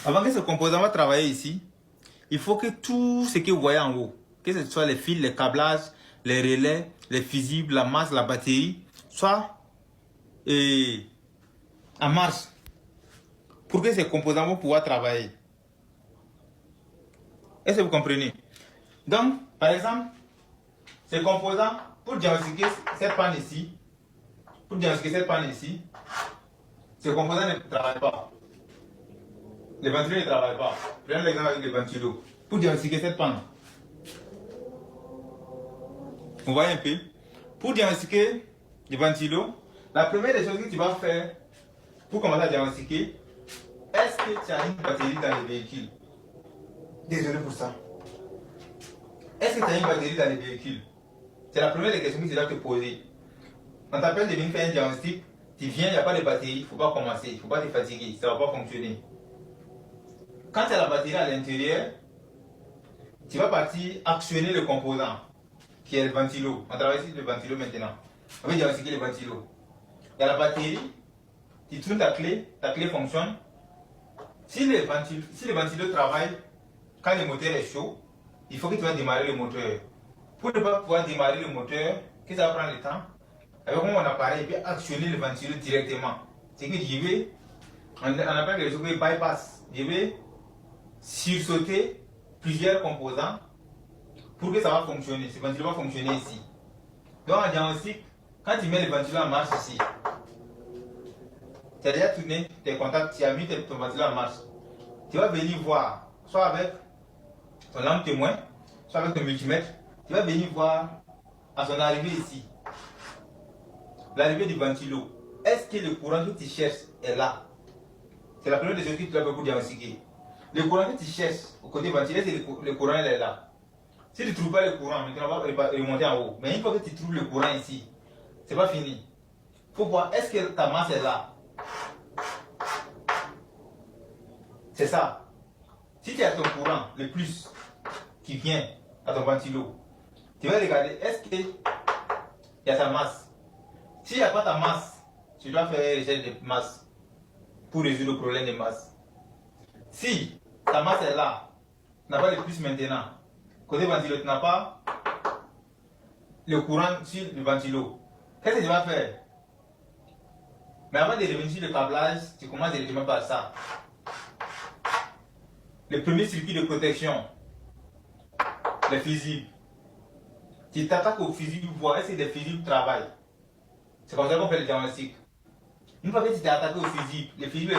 Avant que ce composant va travailler ici, il faut que tout ce que vous voyez en haut, que ce soit les fils, les câblages, les relais, les fusibles, la masse, la batterie, soit en marche pour que ces composants vont pouvoir travailler. Est-ce que vous comprenez? Donc, par exemple, ces composants, pour diagnostiquer cette panne ici, ces composants ne travaillent pas. Les ventilos ne travaillent pas. Prenons l'exemple avec les ventilos. Pour diagnostiquer cette panne, vous voyez un peu? Pour diagnostiquer les ventilos, la première des choses que tu vas faire pour commencer à diagnostiquer, est-ce que tu as une batterie dans le véhicule? Désolé pour ça. Est-ce que tu as une batterie dans le véhicule? C'est la première des questions que tu dois te poser. On t'appelle de venir faire un diagnostic, tu viens, il n'y a pas de batterie, il ne faut pas commencer, il ne faut pas te fatiguer, ça ne va pas fonctionner. Quand tu as la batterie à l'intérieur, tu vas partir actionner le composant, qui est le ventilo. On travaille sur le ventilo maintenant. On va diagnostiquer le ventilo. Il y a la batterie, tu tournes ta clé fonctionne. Si le ventilo travaille, quand le moteur est chaud, il faut que tu vas démarrer le moteur. Pour ne pas pouvoir démarrer le moteur, que ça va prendre le temps, avec mon appareil, il peut actionner le ventilo directement. C'est que je vais, on appelle les choses bypass. Je vais sursauter plusieurs composants pour que ça va fonctionner. Ce ventilo va fonctionner ici. Donc en diagnostic, quand tu mets le ventilo en marche ici, tu as déjà tourné tes contacts, tu as mis ton ventilo en marche. Tu vas venir voir, soit avec ton lampe témoin, soit avec ton multimètre, tu vas venir voir à son arrivée ici, l'arrivée du ventilo. Est-ce que le courant que tu cherches est là? C'est la première des choses que tu dois faire pour diagnostiquer. Le courant que tu cherches au côté ventilo, c'est le courant il est là. Si tu ne trouves pas le courant, maintenant on va remonter en haut. Mais une fois que tu trouves le courant ici, c'est pas fini. Il faut voir, est-ce que ta masse est là? C'est ça. Si tu as ton courant, le plus, qui vient à ton ventilo, tu vas regarder, est-ce qu'il y a ta masse? S'il n'y a pas ta masse, tu dois faire une recherche de masse pour résoudre le problème de masse. Si ta masse est là, tu n'as pas le plus maintenant, côté ventilo, tu n'as pas le courant sur le ventilo, qu'est-ce que tu vas faire? Mais avant de revenir sur le câblage, tu commences directement par ça. Le premier circuit de protection, les fusibles. Tu t'attaques aux fusibles pour voir est-ce que les fusibles travaillent. C'est comme ça qu'on fait le diagnostic. Une fois que tu t'es attaqué aux fusibles, les fusibles